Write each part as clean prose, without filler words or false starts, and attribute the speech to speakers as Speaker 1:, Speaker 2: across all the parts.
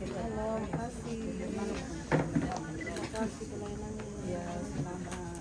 Speaker 1: Halo, makasih. Makasih pelayanannya. Ya, selamat.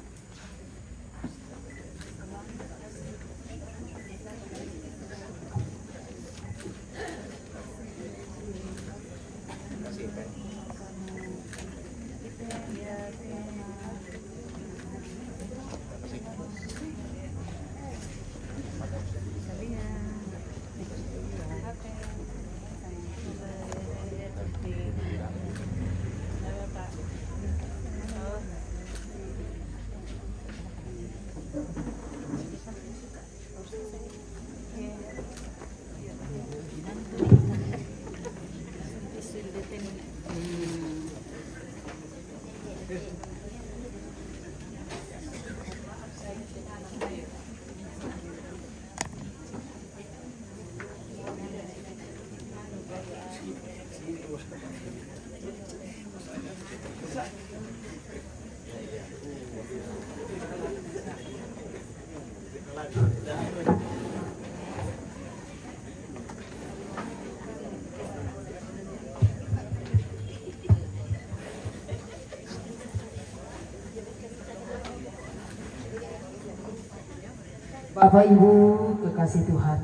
Speaker 2: Bapak Ibu kekasih Tuhan,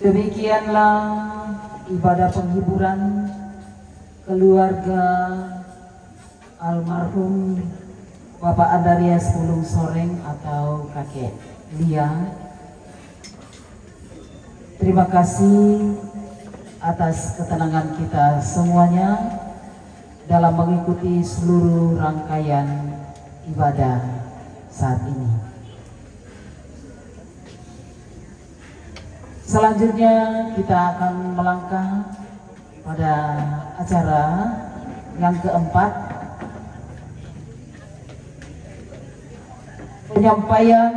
Speaker 2: demikianlah ibadah penghiburan keluarga almarhum Bapak Andarias Pulung Soreng atau Kakek Lia. Terima kasih atas ketenangan kita semuanya dalam mengikuti seluruh rangkaian ibadah saat ini. Selanjutnya kita akan melangkah pada acara yang keempat, penyampaian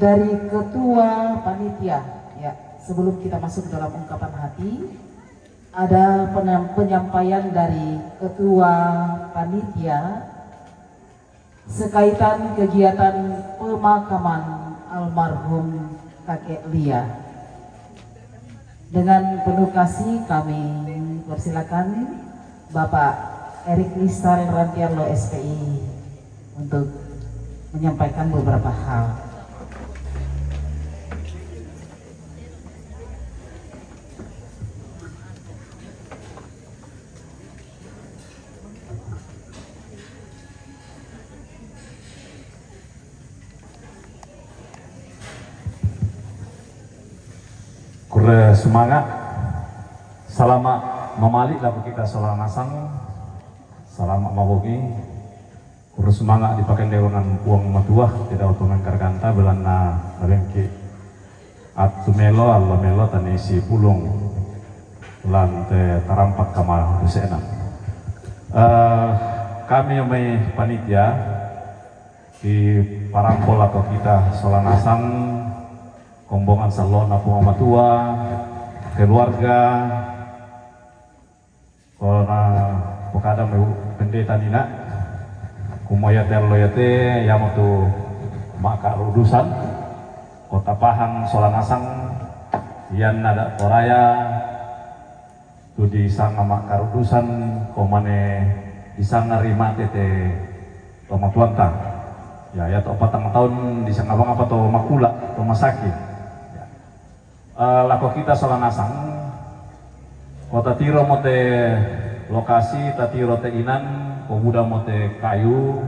Speaker 2: dari Ketua Panitia. Ya, sebelum kita masuk dalam ungkapan hati, ada penyampaian dari Ketua Panitia sekaitan kegiatan pemakaman almarhum Kakek Lia. Dengan penuh kasih kami persilakan Bapak Erik Nisal Rantiarlo SPI untuk menyampaikan beberapa hal.
Speaker 3: Semangat selama memalik lah kita soal nasang selama mabogi kurus semangat dipakai dewangan uang matuah tidak otoman karganta belana rengki atu melo Allah melo tanisi pulung lante tarampak kamal dusena. Kami yang panitia di parampol atau kita soal nasang kombongan salon apa matua keluarga korona pokada meu pendeta dina kumaya terloyate yamatu maka rudusan kota Pahang Solanasang yan nada toraya tu di sanga maka rudusan komane di sanga rima tete tomatuanta ya to 4 tahun di sanga bang apa to makula to masaki. Lako kita Solanasang kota tiro mote lokasi tatiro te inan pemuda mote kayu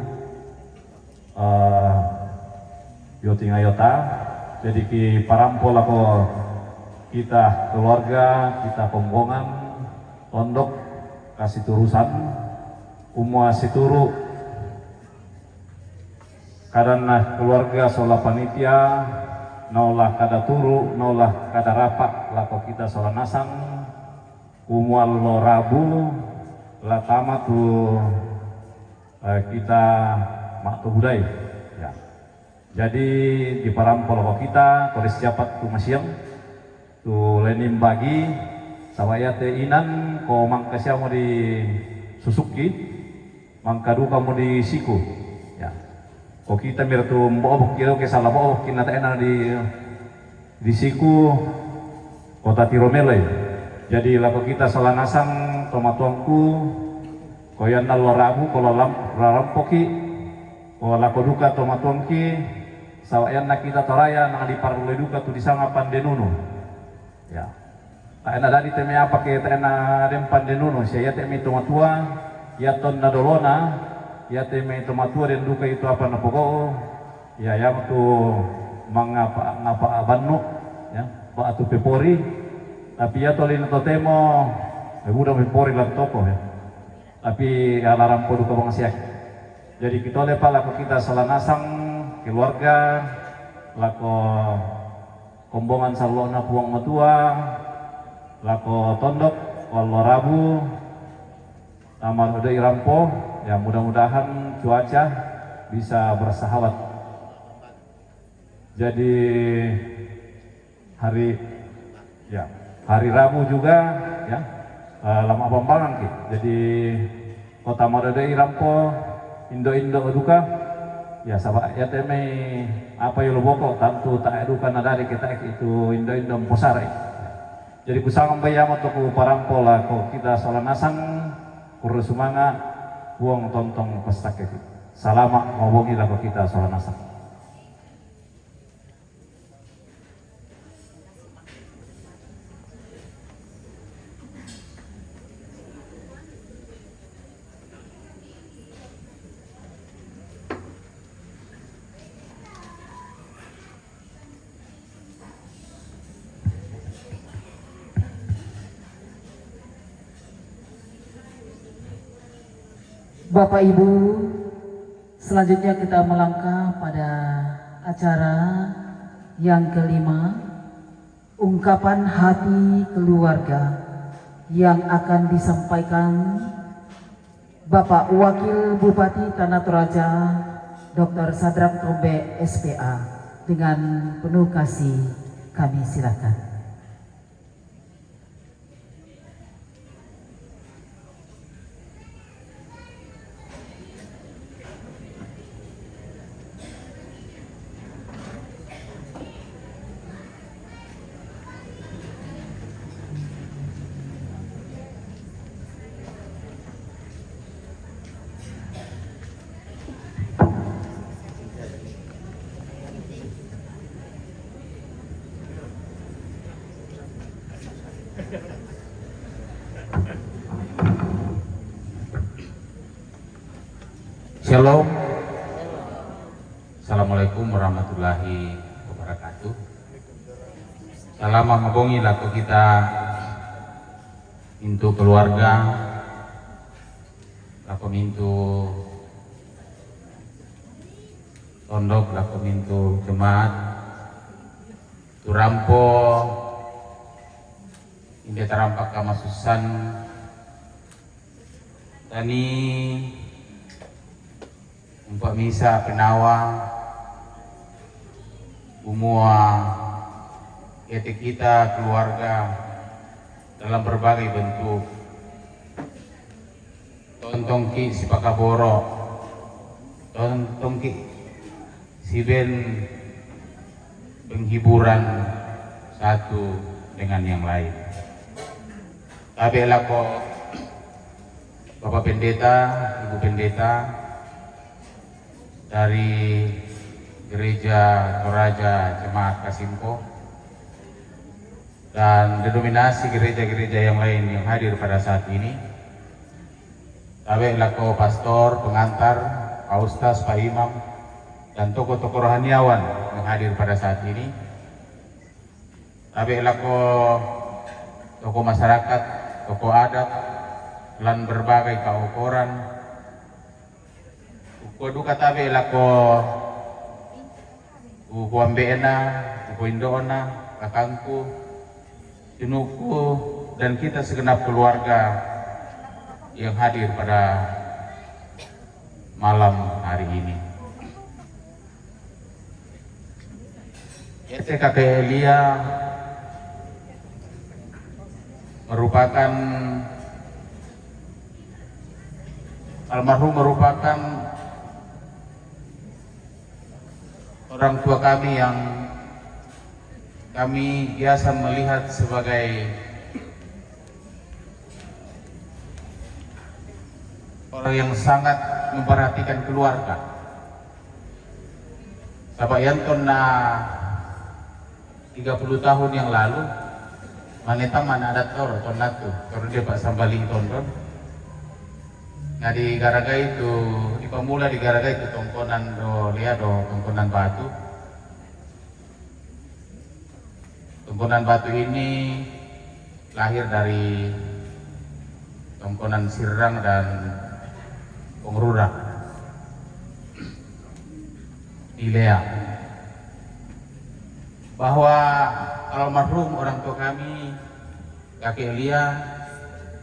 Speaker 3: yoti ngayota jadi ki parampol lako kita keluarga kita pembongan tondok kasih turusan umua situru karena keluarga sola panitia naulah kada turu, naulah kada rapat lako kita Solanasang umual lo rabu latama tu kita maktu budai ya. Jadi di parampol kita koris siapat tu masyang tu lenim bagi sawaya te inan ko mangka sia mo di Suzuki mangka du kamu di siku ya ko kita mir tu mbok kilo ke salah mbok kina ta ena di siku kota Tiromele. Jadi lako kita salah nasang tomatuangku koyan na lorabu kalau larampoki ko lako duka tomatuangki sawayan na kita toraya nang di parule duka tu disanga pandenuno ya ta ena dari teme apa ke ta ena dem pandenuno sia ya teme tomatua ya ton na dolona ya teme tomatua den duka itu apa na poko ya yang tu ngapa abannu ya ba atu pepori tapi ya tolin to temo buda pepori lan toko ya tapi alaram podu ka bang siak jadi kita lepa lako kita salah nasang keluarga lako kombongan salona puang matua lako tondok walo rabu taman udah irampo ya mudah-mudahan cuaca bisa bersahabat. Jadi hari Rabu juga ya lama pembangan ki. Jadi kota Madode irampo Indo duka ya sabak ya teme apa yo loboko tantu tak edukan dari kita itu Indo posare. Jadi kusang bayam atau ku parampola ko kita salah nasang kurus sumanga buang tontong pestak itu. Salama ngobongi lah ko kita salah nasang.
Speaker 2: Bapak Ibu, selanjutnya kita melangkah pada acara yang kelima, ungkapan hati keluarga yang akan disampaikan Bapak Wakil Bupati Tanah Toraja Dr. Sadrak Tombe SPA. Dengan penuh kasih kami silakan.
Speaker 4: Shalom. Assalamualaikum warahmatullahi wabarakatuh. Salam mabongi laku kita mintu keluarga, laku mintu tondok, laku mintu jemaat, turampo, inde tarampak kamasusan, tani umpak misa penawa umua kita keluarga dalam berbagai bentuk tontongki si pakaboro tontongki si ben penghiburan satu dengan yang lain. Tapi lako Bapak Pendeta, Ibu Pendeta dari Gereja Toraja Jemaat Kasimpo dan denominasi gereja-gereja yang lain yang hadir pada saat ini. Tabe lako pastor, pengantar, Pak Ustaz, Pak Imam, dan tokoh-tokoh rohaniawan yang hadir pada saat ini. Tabe lako tokoh masyarakat, tokoh adat, dan berbagai kaukoran. Uko duka tabe lako uko ambeena, uko indoona, kakangku, junuku, dan kita segenap keluarga yang hadir pada malam hari ini. Yaitu kakek Elia merupakan almarhum merupakan orang tua kami yang kami biasa melihat sebagai orang yang sangat memperhatikan keluarga. Sabak yanton na 30 tahun yang lalu, maneta mana ada tor natu, tor dia pak sambali tonton. Nah di Garaga itu, di Pemula di Garaga itu tongkonan tongkonan batu. Tongkonan batu ini lahir dari tongkonan Sirang dan Pengrura di Lea. Bahwa almarhum orang tua kami, kakek Elia,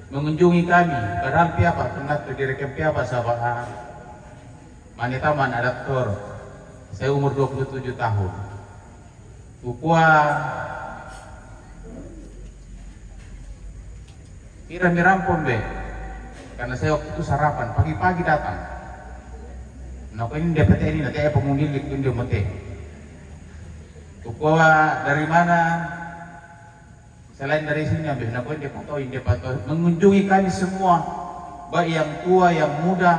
Speaker 4: mengunjungi kami, padahal piapa pernah direkam piapa sahabat manita man adaptor. Saya umur 27 tahun. Ukua kira mirampon be, karena saya waktu itu sarapan pagi-pagi datang. Nah kau ini dapat ini nanti saya pemundilik itu dia mati. Ukua dari mana? Selain dari sini ambil, nah dia pantauin, mengunjungi kami semua, baik yang tua, yang muda,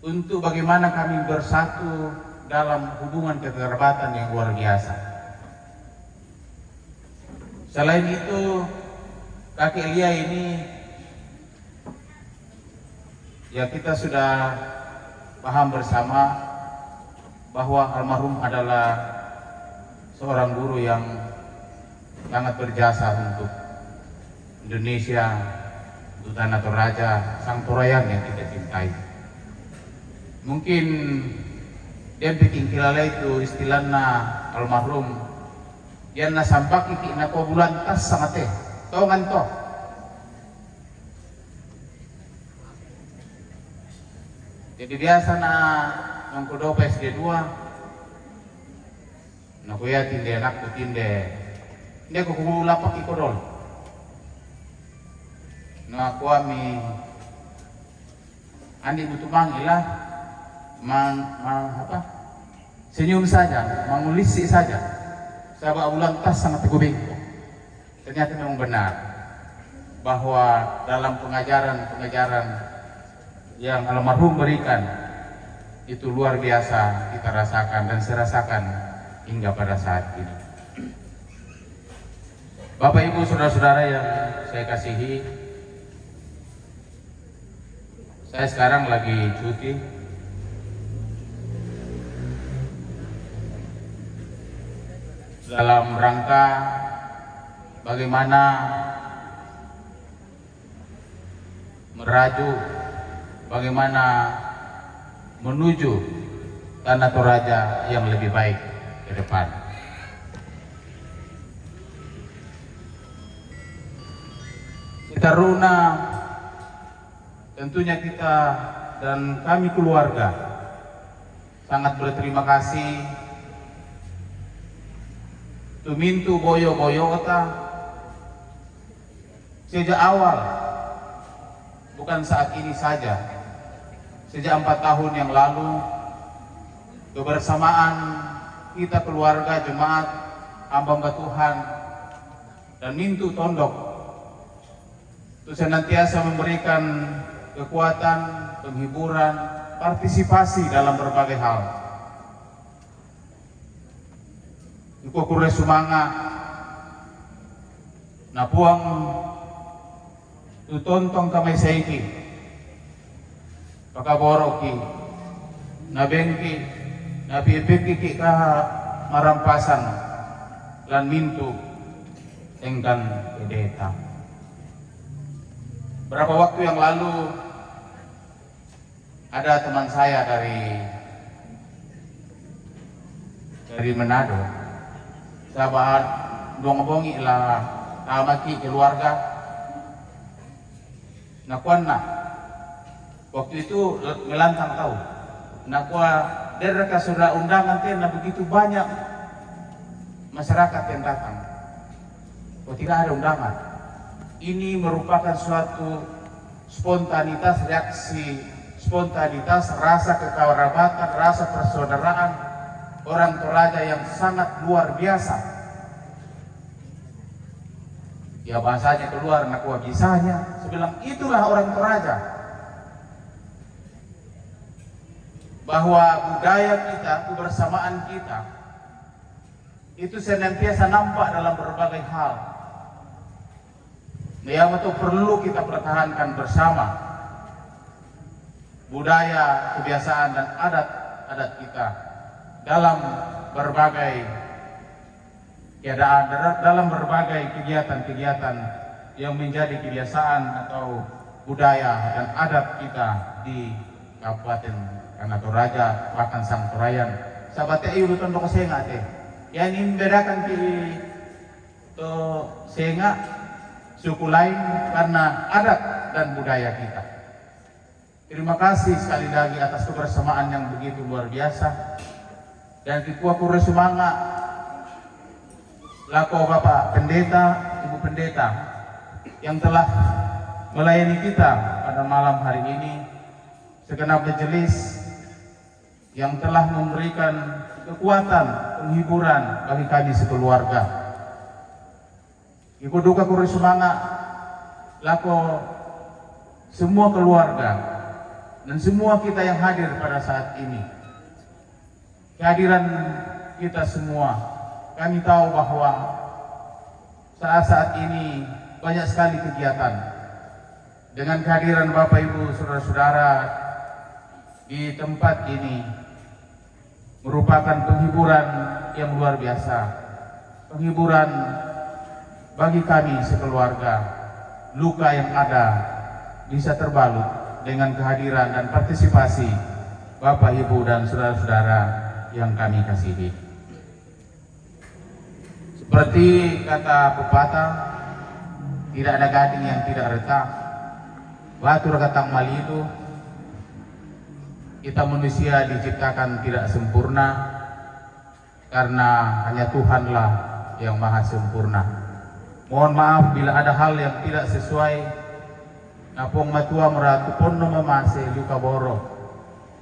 Speaker 4: untuk bagaimana kami bersatu dalam hubungan kekerabatan yang luar biasa. Selain itu, kakek Elia ini, ya kita sudah paham bersama bahwa almarhum adalah seorang guru yang sangat berjasa untuk Indonesia, untuk Tanah Toraja, Sang Torayan yang kita cintai. Mungkin dia bikin kilala itu istilahnya almarhum, dia na sampak iki na ko bulan tas sangat tongan to. Jadi biasa na mangkudo PSD 2. Nah, kuya tinde anak ko tinde ko lapak ikodol. Nah, kuami andi butuh mangilah senyum saja, mengulisi saja. Sahabat ulang tas sangat teguh bengkok. Ternyata memang benar bahwa dalam pengajaran yang almarhum berikan itu luar biasa kita rasakan dan saya rasakan hingga pada saat ini. Bapak Ibu saudara-saudara yang saya kasihi, saya sekarang lagi cuti. Dalam rangka bagaimana meraju, bagaimana menuju Tanah Toraja yang lebih baik ke depan. Kita runa, tentunya kita dan kami keluarga sangat berterima kasih tumintu boyo-boyo kata sejak awal, bukan saat ini saja, sejak 4 tahun yang lalu kebersamaan kita keluarga jemaat hamba Tuhan dan mintu tondok itu senantiasa memberikan kekuatan, penghiburan, partisipasi dalam berbagai hal. Iko kure sumanga na puang tutontong kamay saiki pakaboroki na bengki na pipiki ka marampasan lan mintu engkan kedeta. Berapa waktu yang lalu ada teman saya dari Manado, sahabat dong-bongi lah namaki keluarga nakuan na waktu itu ngelantang tahu nakwa dereka sudah undangan tena begitu banyak masyarakat yang datang. Oh, tidak ada undangan. Ini merupakan suatu spontanitas, reaksi spontanitas, rasa kekerabatan, rasa persaudaraan orang Toraja yang sangat luar biasa. Ya bahasanya keluar, nakwa bisanya. Saya bilang itulah orang Toraja. Bahwa budaya kita, kebersamaan kita itu senantiasa nampak dalam berbagai hal. Yang itu perlu kita pertahankan bersama. Budaya, kebiasaan dan adat kita dalam berbagai keadaan, dalam berbagai kegiatan-kegiatan yang menjadi kebiasaan atau budaya dan adat kita di Kabupaten Tanah Toraja, bahkan Sang Torayan. Sahabatnya iu luton doko senga teh. Yang ini membedakan di senga suku lain karena adat dan budaya kita. Terima kasih sekali lagi atas kebersamaan yang begitu luar biasa. Dan kikuah kure semangat lako Bapak Pendeta, Ibu Pendeta yang telah melayani kita pada malam hari ini, segenap majelis yang telah memberikan kekuatan, penghiburan bagi kami sekeluarga. Iku duka kure semangat lako semua keluarga dan semua kita yang hadir pada saat ini. Kehadiran kita semua, kami tahu bahwa saat-saat ini banyak sekali kegiatan. Dengan kehadiran Bapak Ibu saudara-saudara di tempat ini merupakan penghiburan yang luar biasa. Penghiburan bagi kami sekeluarga. Luka yang ada bisa terbalut dengan kehadiran dan partisipasi Bapak, Ibu, dan saudara-saudara yang kami kasihi. Seperti kata pepatah, tidak ada gading yang tidak retak. Batur katang malidu, kita manusia diciptakan tidak sempurna karena hanya Tuhanlah yang maha sempurna. Mohon maaf bila ada hal yang tidak sesuai. Napong matua meratu pono memase luka boro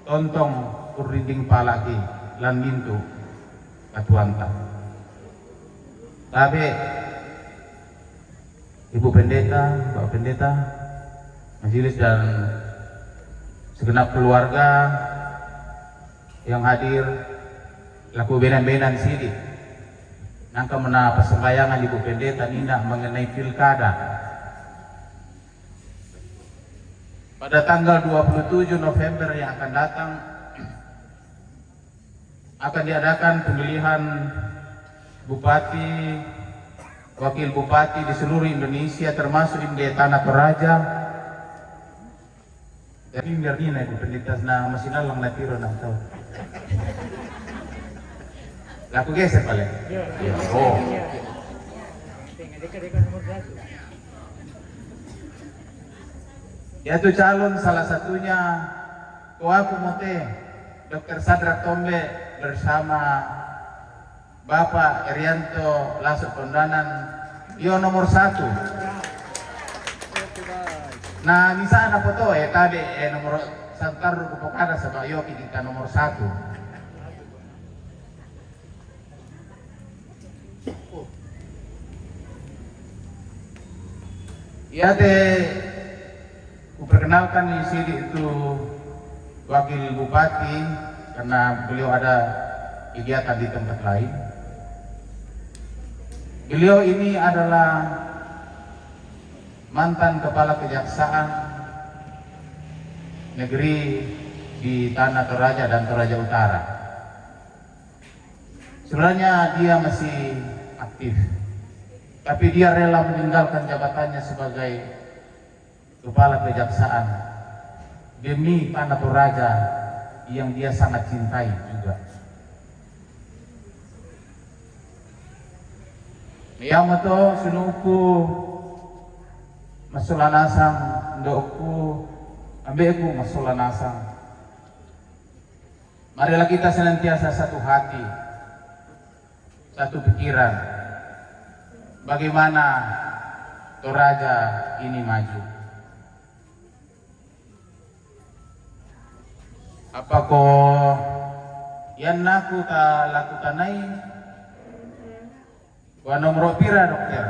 Speaker 4: tontong kurinding palaki lan mintu katuanta. Tapi Ibu Pendeta, Bapak Pendeta, majelis dan segenap keluarga yang hadir, laku benan-benan sini nangka mena persembayangan Ibu Pendeta nina mengenai pilkada. Pada tanggal 27 November yang akan datang akan diadakan pemilihan bupati, wakil bupati di seluruh Indonesia termasuk di Tanah Toraja. Jadi biar ini Ibu Pendeta na masih nalang natiro na tahu. Laku geser paling. Oh. Yaitu calon salah satunya Koaku Mote Dr. Sadrak Tombe bersama Bapak Erianto Lasut Kondanan yo nomor 1. Nah di sana foto tadi nomor santar kupokada sama yo kita nomor 1. Ya perkenalkan di sini itu wakil bupati karena beliau ada kegiatan di tempat lain. Beliau ini adalah mantan kepala kejaksaan negeri di Tanah Toraja dan Toraja Utara. Sebenarnya dia masih aktif, tapi dia rela meninggalkan jabatannya sebagai kepala kejaksaan demi Tanah Toraja yang dia sangat cintai juga. Yamato sunuku masulanasang ndoku ambeku masulanasang Marilah kita senantiasa satu hati, satu pikiran. Bagaimana Toraja ini maju? Apa ko yan naku ta lakutanay? Kuha nomor pira, dokter?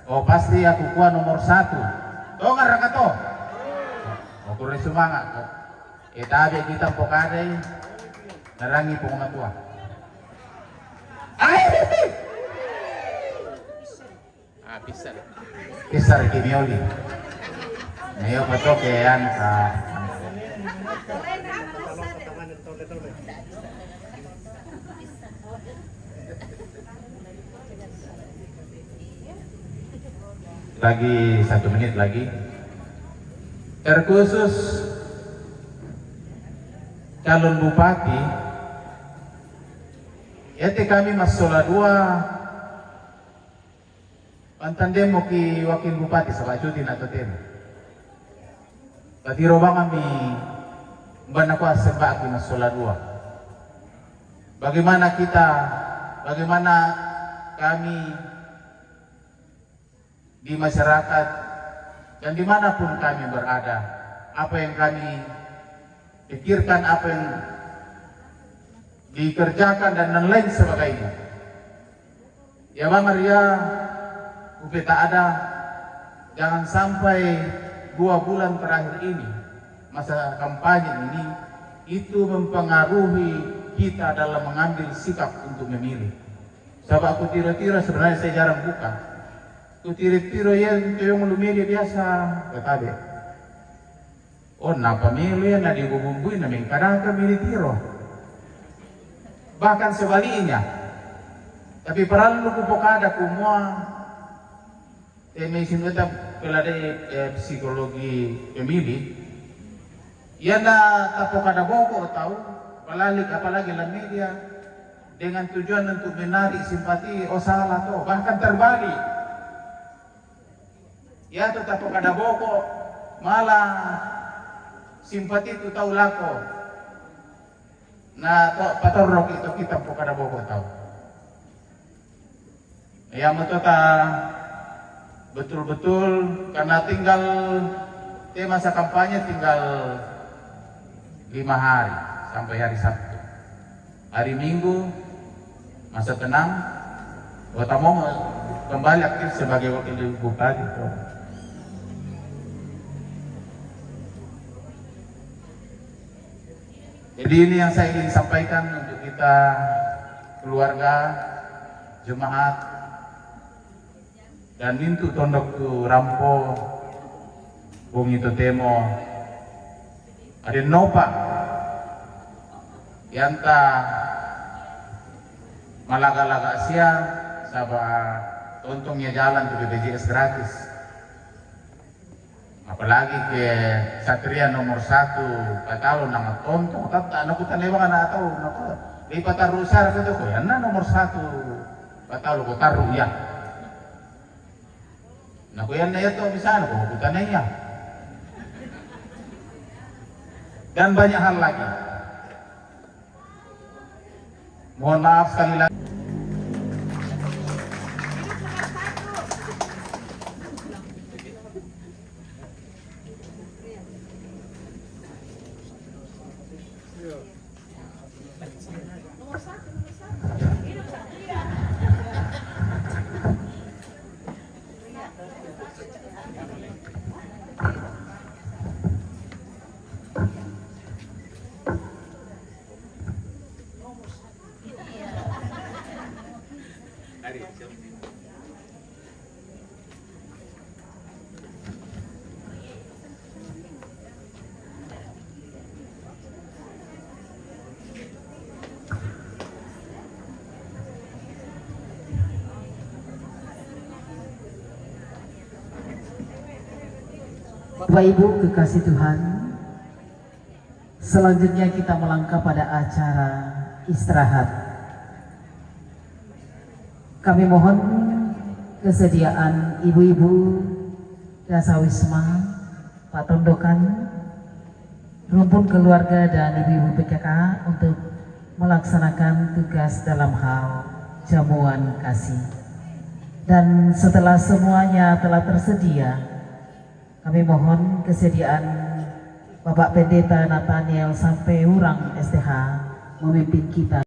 Speaker 4: O pasti aku kuha nomor 1. To nga ka to? O kung sumanga ko. Itabi kita po kaday. Narangi po mga tuwa. Ay! Pisar. Pisar kimioli. Ngayon pa to kayan ka. Lagi 1 menit lagi. Terkhusus calon bupati, yaitu kami masola 2 pantandem mo ki wakil bupati sa Bacutin atau tem. Tadi robang kami mbak ko asba ki masola 2. Bagaimana kami di masyarakat dan dimanapun kami berada, apa yang kami pikirkan, apa yang dikerjakan dan lain sebagainya. Ya Bang Maria, tak ada, jangan sampai 2 bulan terakhir ini, masa kampanye ini, itu mempengaruhi kita dalam mengambil sikap untuk memilih. Sebab aku tiro-tiro sebenarnya saya jarang buka. Aku tiro-tiro yang lumili biasa, katabe. Oh, napa milih yan na dibubumbuin namin kadang milih tiro. Bahkan sebaliknya. Tapi perlu kupokada kumua may sinuta pelade psikologi pemilih. Yan na tapokada boko tahu, apalagi lang media dengan tujuan untuk menarik simpati o salah to, bahkan terbalik. Ya to tapokada boko malah simpati itu tahu lako. Nah, to patorok itu kita pokada boko tahu. Ya matota betul-betul karena tinggal masa kampanye tinggal 5 hari sampai hari Sabtu. Hari Minggu masa tenang. Buat mau kembali aktif sebagai wakil bupati. Jadi ini yang saya ingin sampaikan untuk kita keluarga, jemaat, dan mintu tondok tu rampo, bung itu temo, ada nopa, yanta malaga-laga sia, sabah tontongnya jalan tu BPJS gratis. Apalagi ke Satria nomor 1 patalo nang tontong tata anak kita lewat anak tahu nako di pataru sar itu ko yan na nomor 1 patalo ko taru ya nako yan na yato bisa ko kita na ya dan banyak hal lagi. Mohon maaf sekali lagi.
Speaker 2: Bapak Ibu kekasih Tuhan, selanjutnya kita melangkah pada acara istirahat. Kami mohon kesediaan ibu-ibu dasawisma, Pak Tondokan, rumpun keluarga dan ibu-ibu PKK untuk melaksanakan tugas dalam hal jamuan kasih. Dan setelah semuanya telah tersedia, kami mohon kesediaan Bapak Pendeta Nathaniel sampai Hurang STH memimpin kita